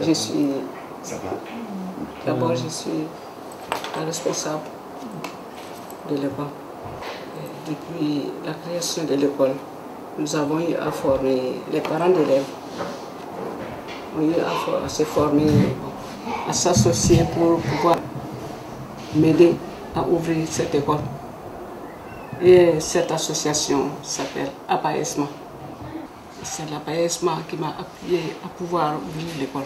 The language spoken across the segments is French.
Je suis... D'abord, je suis la responsable de l'école. Depuis la création de l'école, nous avons eu à former les parents d'élèves. On a eu à se former, à s'associer pour pouvoir m'aider à ouvrir cette école. Et cette association s'appelle Apaesma. C'est l'Apaesma qui m'a appuyé à pouvoir ouvrir l'école.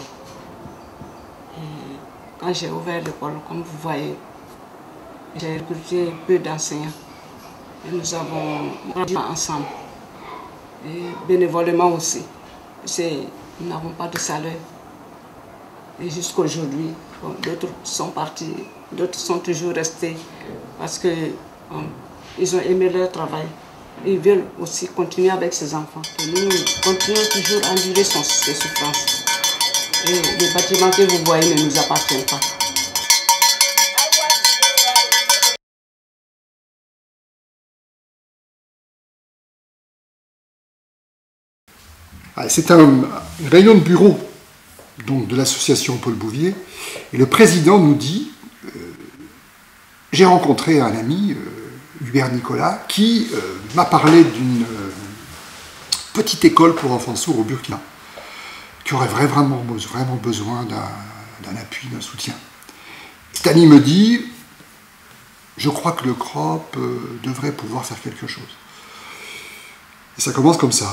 Quand j'ai ouvert l'école, comme vous voyez, j'ai recruté peu d'enseignants. Et nous avons grandi ensemble. Et bénévolement aussi. Nous n'avons pas de salaire. Et jusqu'à aujourd'hui, bon, d'autres sont partis, d'autres sont toujours restés parce qu'ils ont aimé leur travail. Ils veulent aussi continuer avec ces enfants. Et nous continuons toujours à endurer ces souffrances. Et les bâtiments que vous voyez ne nous appartiennent pas. C'est une réunion de bureau donc, de l'association Paul Bouvier. Et le président nous dit j'ai rencontré un ami, Hubert Nicolas, qui m'a parlé d'une petite école pour enfants sourds au Burkina, qui aurait vraiment besoin d'un appui, d'un soutien. Stanley me dit, je crois que le CROP devrait pouvoir faire quelque chose. Et ça commence comme ça.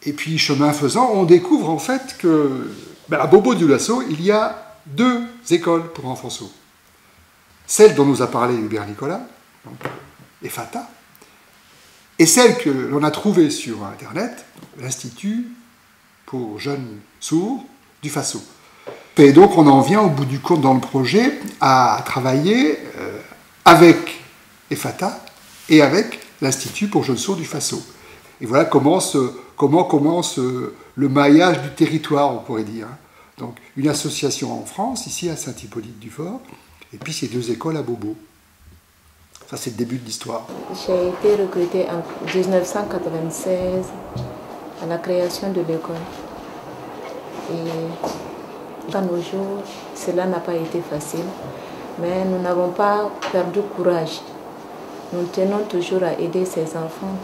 Et puis, chemin faisant, on découvre en fait que, à Bobo-Dioulasso, il y a 2 écoles pour enfants sourds. Celle dont nous a parlé Hubert Nicolas, donc EFATA, et celle que l'on a trouvée sur Internet, l'Institut pour jeunes sourds du Faso. Et donc on en vient au bout du compte dans le projet à travailler avec EFATA et avec l'Institut pour jeunes sourds du Faso. Et voilà comment commence le maillage du territoire, on pourrait dire. Donc une association en France, ici à Saint-Hippolyte-du-Fort, et puis ces 2 écoles à Bobo. Ça, c'est le début de l'histoire. J'ai été recrutée en 1996 à la création de l'école. Et dans nos jours, cela n'a pas été facile, mais nous n'avons pas perdu courage. Nous tenons toujours à aider ces enfants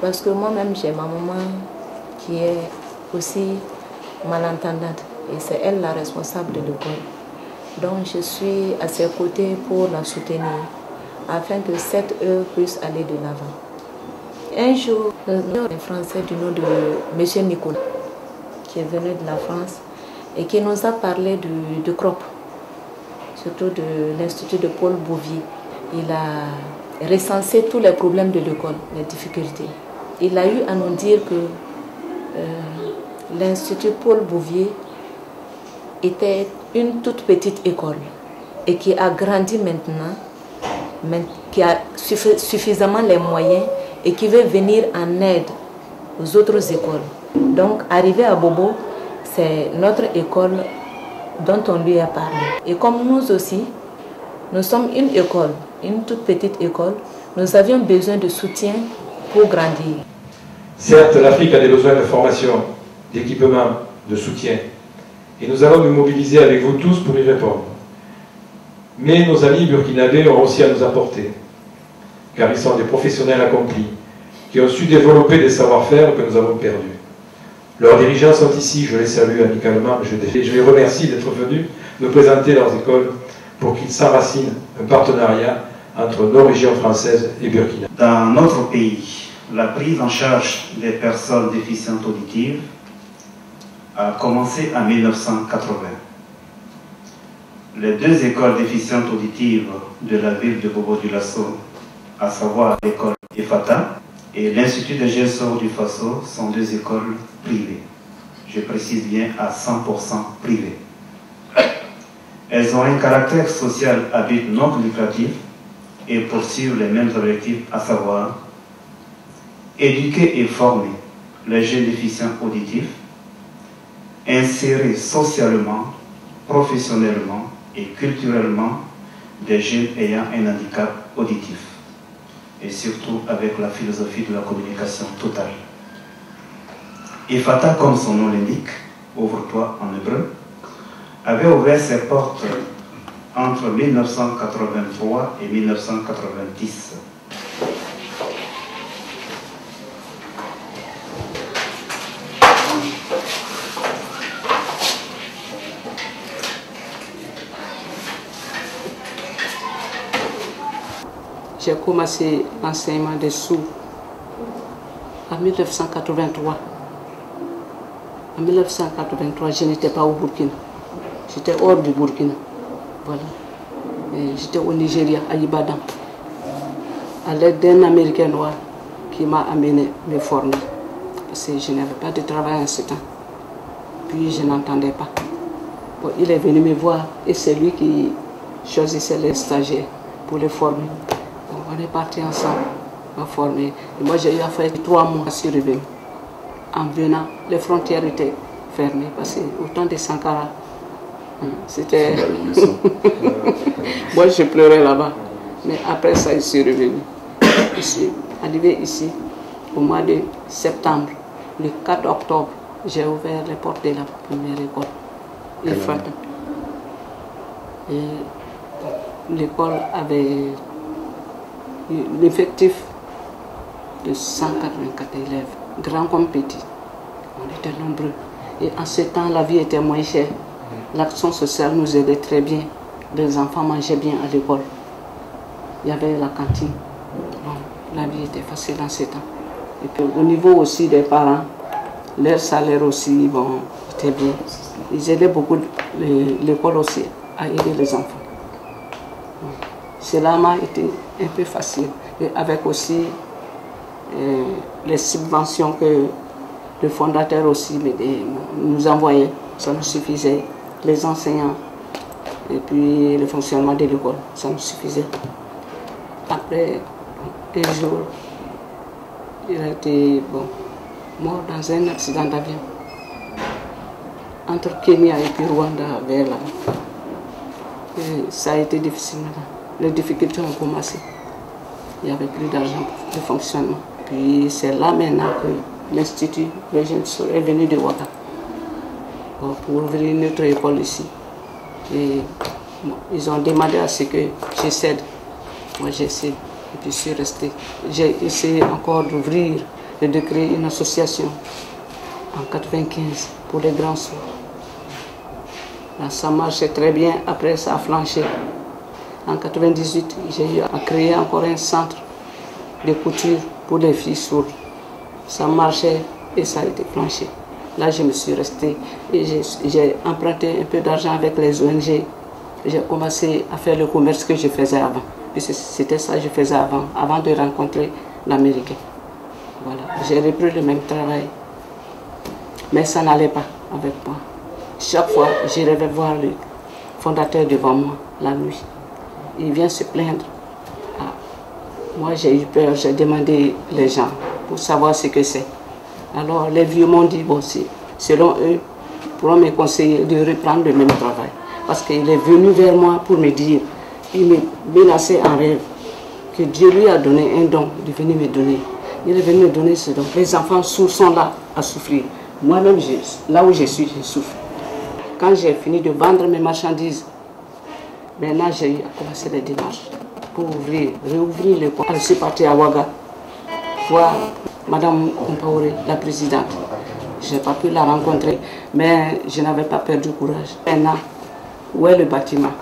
parce que moi-même, j'ai ma maman qui est aussi malentendante et c'est elle la responsable de l'école. Donc je suis à ses côtés pour la soutenir, afin que cette œuvre puisse aller de l'avant. Un jour, un Français du nom de M. Nicolas, qui est venu de la France, et qui nous a parlé de CROP, surtout de l'Institut de Paul Bouvier. Il a recensé tous les problèmes de l'école, les difficultés. Il a eu à nous dire que l'Institut Paul Bouvier était une toute petite école et qui a grandi maintenant, qui a suffisamment les moyens et qui veut venir en aide aux autres écoles. Donc, arrivé à Bobo, c'est notre école dont on lui a parlé. Et comme nous aussi, nous sommes une école, une toute petite école, nous avions besoin de soutien pour grandir. Certes, l'Afrique a des besoins de formation, d'équipement, de soutien. Et nous allons nous mobiliser avec vous tous pour y répondre. Mais nos amis burkinabés ont aussi à nous apporter, car ils sont des professionnels accomplis, qui ont su développer des savoir-faire que nous avons perdus. Leurs dirigeants sont ici, je les salue amicalement, je les remercie d'être venus nous présenter leurs écoles pour qu'ils s'enracinent un partenariat entre nos régions françaises et Burkina. Dans notre pays, la prise en charge des personnes déficientes auditives a commencé en 1980. Les deux écoles déficientes auditives de la ville de Bobo-Dioulasso, à savoir l'école EFATA et l'Institut de Gestion du Faso, sont deux écoles privées. Je précise bien à 100% privées. Elles ont un caractère social à but non lucratif et poursuivent les mêmes objectifs, à savoir éduquer et former les jeunes déficients auditifs, insérer socialement, professionnellement et culturellement des jeunes ayant un handicap auditif, et surtout avec la philosophie de la communication totale. EFATA, comme son nom l'indique, ouvre-toi en hébreu, avait ouvert ses portes entre 1983 et 1990. J'ai commencé l'enseignement des sourds en 1983. En 1983, je n'étais pas au Burkina. J'étais hors du Burkina. Voilà. J'étais au Nigeria, à Ibadan, à l'aide d'un Américain noir qui m'a amené me former. Parce que je n'avais pas de travail en ce temps. Puis je n'entendais pas. Bon, il est venu me voir et c'est lui qui choisissait les stagiaires pour les former. Donc, on est partis ensemble à former. Et moi j'ai eu à faire 3 mois à survivre. En venant, les frontières étaient fermées parce qu'au temps de Sankara, c'était... Moi je pleurais là-bas. Mais après ça, je suis revenu. Je suis arrivé ici au mois de septembre. Le 4 octobre, j'ai ouvert les portes de la première école. L'école avait l'effectif de 184 élèves, grands comme petits. On était nombreux. Et en ce temps, la vie était moins chère. L'action sociale nous aidait très bien. Les enfants mangeaient bien à l'école. Il y avait la cantine. Bon, la vie était facile en ce temps. Et puis au niveau aussi des parents, leur salaire aussi, bon, était bien. Ils aidaient beaucoup l'école aussi à aider les enfants. Cela m'a été un peu facile. Et avec aussi les subventions que le fondateur aussi nous envoyait, ça nous suffisait. Les enseignants et puis le fonctionnement de l'école, ça nous suffisait. Après, un jour, il a été mort dans un accident d'avion entre Kenya et puis Rwanda vers là. Et ça a été difficile. Les difficultés ont commencé. Il n'y avait plus d'argent de fonctionnement. Puis c'est là maintenant que l'Institut de Jeunes Sourds est venu de Ouaga pour ouvrir notre école ici. Et ils ont demandé à ce que je cède. Moi j'ai cédé et puis je suis resté. J'ai essayé encore d'ouvrir et de créer une association en 1995 pour les grands sourds. Là, ça marchait très bien, après ça a flanché. En 1998, j'ai eu à créer encore un centre de couture pour les filles sourdes. Ça marchait et ça a été flanché. Là, je me suis restée et j'ai emprunté un peu d'argent avec les ONG. J'ai commencé à faire le commerce que je faisais avant. C'était ça que je faisais avant de rencontrer l'Américain. Voilà. J'ai repris le même travail. Mais ça n'allait pas avec moi. Chaque fois, je rêvais voir le fondateur devant moi, la nuit. Il vient se plaindre. Ah. Moi, j'ai eu peur, j'ai demandé les gens pour savoir ce que c'est. Alors, les vieux m'ont dit, bon, selon eux, ils pourront me conseiller de reprendre le même travail. Parce qu'il est venu vers moi pour me dire, il me menaçait en rêve, que Dieu lui a donné un don de venir me donner. Il est venu me donner ce don. Les enfants sourds sont là à souffrir. Moi-même, là où je suis, je souffre. Quand j'ai fini de vendre mes marchandises, maintenant j'ai eu à commencer les démarches pour réouvrir l'école. Je suis partie à Ouaga voir Madame Compaoré, la présidente. Je n'ai pas pu la rencontrer, mais je n'avais pas perdu courage. Maintenant, où est le bâtiment?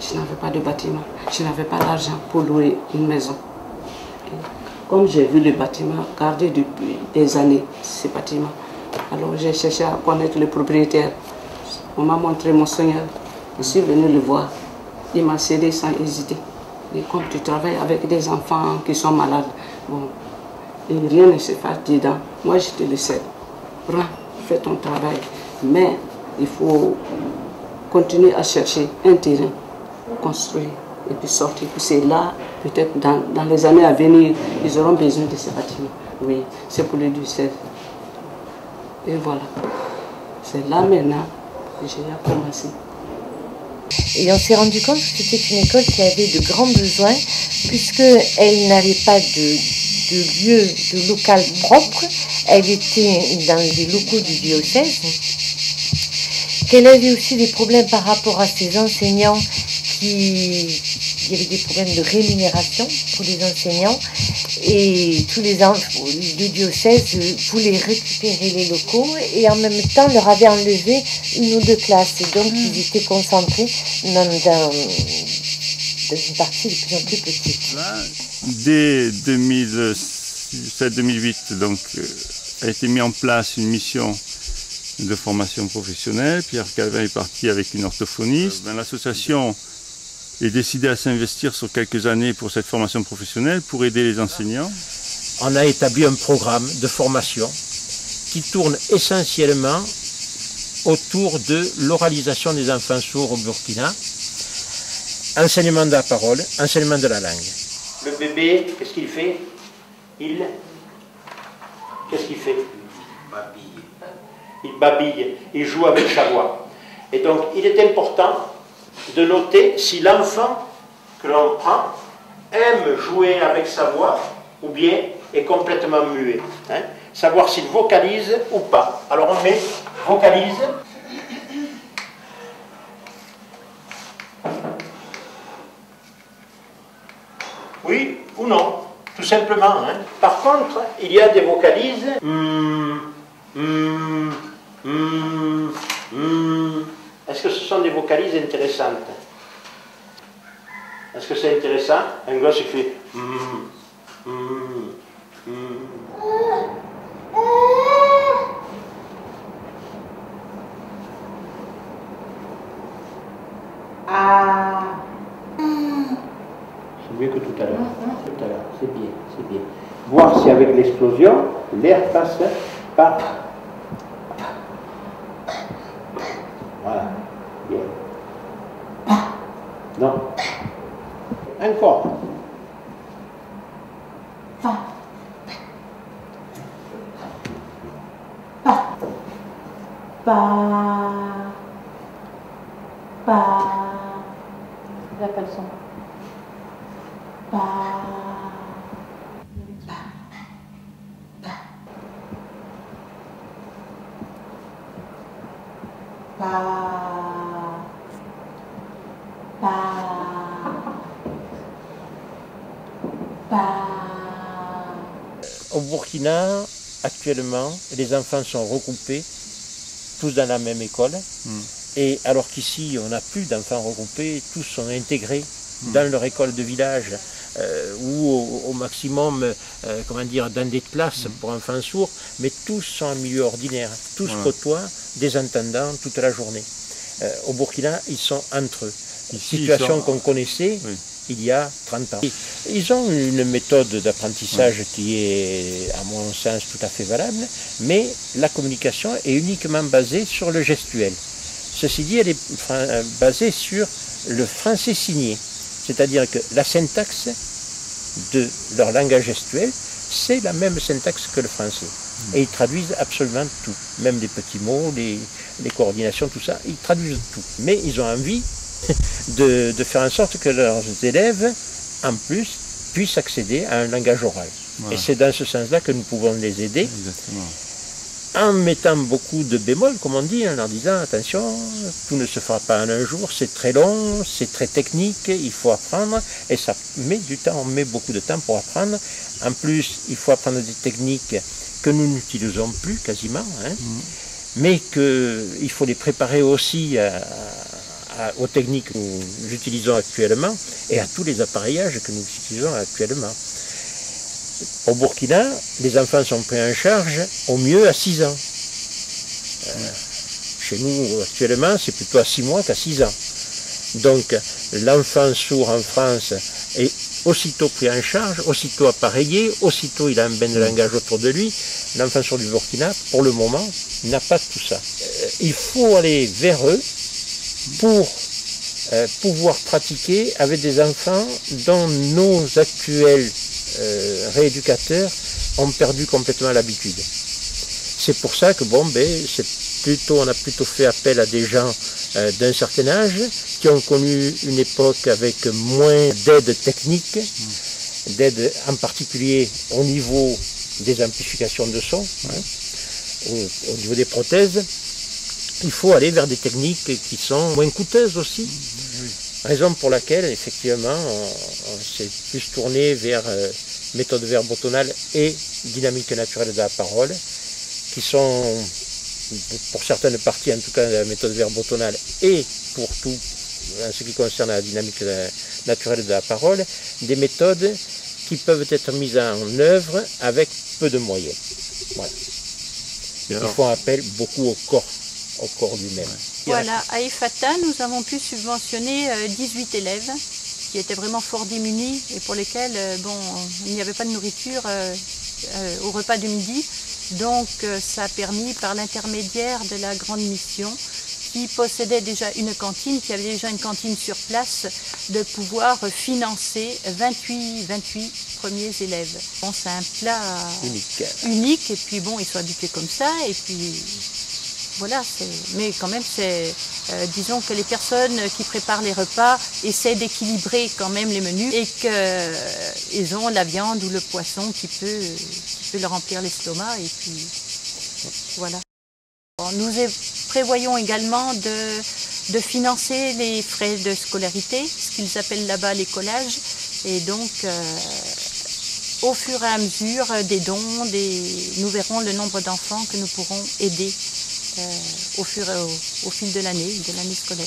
Je n'avais pas de bâtiment. Je n'avais pas d'argent pour louer une maison. Comme j'ai vu le bâtiment gardé depuis des années, ce bâtiment, alors j'ai cherché à connaître le propriétaire. On m'a montré mon Seigneur. Je suis venu le voir. Il m'a cédé sans hésiter. Et comme tu travailles avec des enfants qui sont malades, bon, et rien ne se passe dedans. Moi, je te le cède. Prends, fais ton travail. Mais il faut continuer à chercher un terrain, construire et puis sortir. Puis c'est là, peut-être dans les années à venir, ils auront besoin de ces bâtiments. Oui, c'est pour le diocèse. Et voilà. C'est là maintenant que j'ai commencé. Et on s'est rendu compte que c'était une école qui avait de grands besoins, puisqu'elle n'avait pas de lieu, de local propre. Elle était dans les locaux du diocèse. Qu'elle avait aussi des problèmes par rapport à ses enseignants, il y avait des problèmes de rémunération pour les enseignants. Et tous le diocèse voulait récupérer les locaux et en même temps leur avait enlevé une ou deux classes. Et donc ils étaient concentrés dans une partie de plus en plus petite. Dès 2007-2008, donc, a été mise en place une mission de formation professionnelle. Pierre Calvin est parti avec une orthophoniste. L'association est décidé à s'investir sur quelques années pour cette formation professionnelle, pour aider les enseignants. On a établi un programme de formation qui tourne essentiellement autour de l'oralisation des enfants sourds au Burkina, enseignement de la parole, enseignement de la langue. Le bébé, qu'est-ce qu'il fait? Qu'est-ce qu'il fait? Il babille, il joue avec sa voix. Et donc, il est important de noter si l'enfant que l'on prend aime jouer avec sa voix ou bien est complètement muet. Hein? Savoir s'il vocalise ou pas. Alors on met vocalise. Oui ou non, tout simplement. Hein? Par contre, il y a des vocalises. Est-ce que ce sont des vocalises intéressantes? Est-ce que c'est intéressant? Un gosse qui fait C'est mieux que tout à l'heure. Tout à l'heure, c'est bien, c'est bien. Voir si avec l'explosion, l'air passe par... Voilà. Bien. Non. Encore. Pa. La personne. Pa. Au Burkina, actuellement, les enfants sont regroupés, tous dans la même école. Et alors qu'ici, on n'a plus d'enfants regroupés, tous sont intégrés dans leur école de village, ou au maximum, comment dire, dans des classes pour enfants sourds, mais tous sont en milieu ordinaire, tous côtoient des entendants toute la journée. Au Burkina, ils sont entre eux. Situation qu'on connaissait il y a 30 ans. Ils ont une méthode d'apprentissage qui est, à mon sens, tout à fait valable, mais la communication est uniquement basée sur le gestuel. Ceci dit, elle est basée sur le français signé, c'est-à-dire que la syntaxe de leur langage gestuel, c'est la même syntaxe que le français. Et ils traduisent absolument tout, même les petits mots, les coordinations, tout ça, ils traduisent tout. Mais ils ont envie de faire en sorte que leurs élèves, en plus, puissent accéder à un langage oral. Voilà. Et c'est dans ce sens-là que nous pouvons les aider. Exactement. En mettant beaucoup de bémols, comme on dit, en leur disant attention, tout ne se fera pas en un jour, c'est très long, c'est très technique, il faut apprendre, et ça met du temps, on met beaucoup de temps pour apprendre. En plus, il faut apprendre des techniques que nous n'utilisons plus quasiment, hein, mais qu'il faut les préparer aussi aux techniques que nous utilisons actuellement et à tous les appareillages que nous utilisons actuellement. Au Burkina, les enfants sont pris en charge au mieux à 6 ans. Chez nous, actuellement, c'est plutôt à 6 mois qu'à 6 ans. Donc, l'enfant sourd en France est aussitôt pris en charge, aussitôt appareillé, aussitôt il a un bain de langage autour de lui. L'enfant sourd du Burkina, pour le moment, n'a pas tout ça. Il faut aller vers eux pour pouvoir pratiquer avec des enfants dont nos actuels rééducateurs ont perdu complètement l'habitude. C'est pour ça que bon, on a plutôt fait appel à des gens d'un certain âge qui ont connu une époque avec moins d'aide technique, d'aide en particulier au niveau des amplifications de son, hein, au niveau des prothèses. Il faut aller vers des techniques qui sont moins coûteuses aussi. Raison pour laquelle, effectivement, on s'est plus tourné vers méthode verbotonale et dynamique naturelle de la parole, qui sont, pour certaines parties, en tout cas, de la méthode verbotonale et pour tout, en ce qui concerne la dynamique naturelle de la parole, des méthodes qui peuvent être mises en œuvre avec peu de moyens. Voilà. Ils font appel beaucoup au corps lui-même. Voilà, à Efata, nous avons pu subventionner 18 élèves qui étaient vraiment fort démunis et pour lesquels il n'y avait pas de nourriture au repas de midi. Donc ça a permis, par l'intermédiaire de la Grande Mission, qui possédait déjà une cantine, qui avait déjà une cantine sur place, de pouvoir financer 28 premiers élèves. Bon, c'est un plat unique et puis bon, ils sont habitués comme ça et puis voilà, mais quand même, disons que les personnes qui préparent les repas essaient d'équilibrer quand même les menus et qu'ils ont la viande ou le poisson qui peut leur remplir l'estomac et puis voilà. Nous prévoyons également de financer les frais de scolarité, ce qu'ils appellent là-bas l'écolage, et donc au fur et à mesure des dons, nous verrons le nombre d'enfants que nous pourrons aider au fil de l'année scolaire.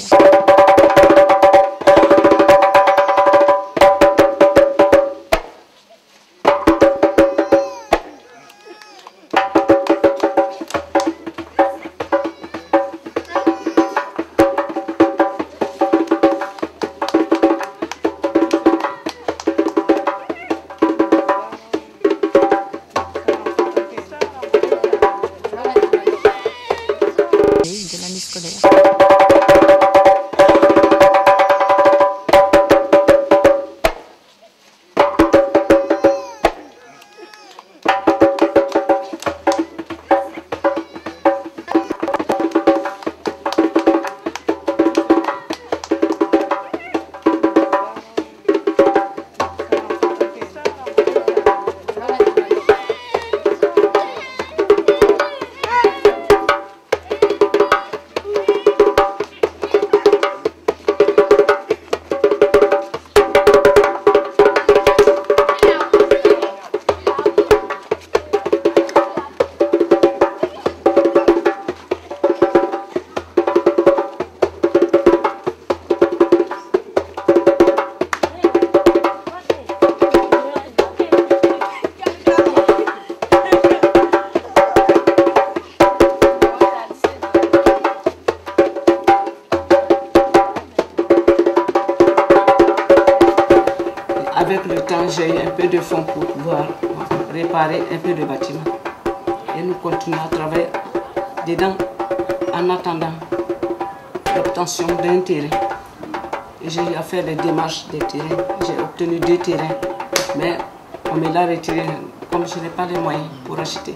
Avec le temps, j'ai eu un peu de fonds pour pouvoir réparer un peu de bâtiments. Et nous continuons à travailler dedans en attendant l'obtention d'un terrain. J'ai eu à faire des démarches des terrains. J'ai obtenu 2 terrains, mais on me l'a retiré comme je n'ai pas les moyens pour acheter.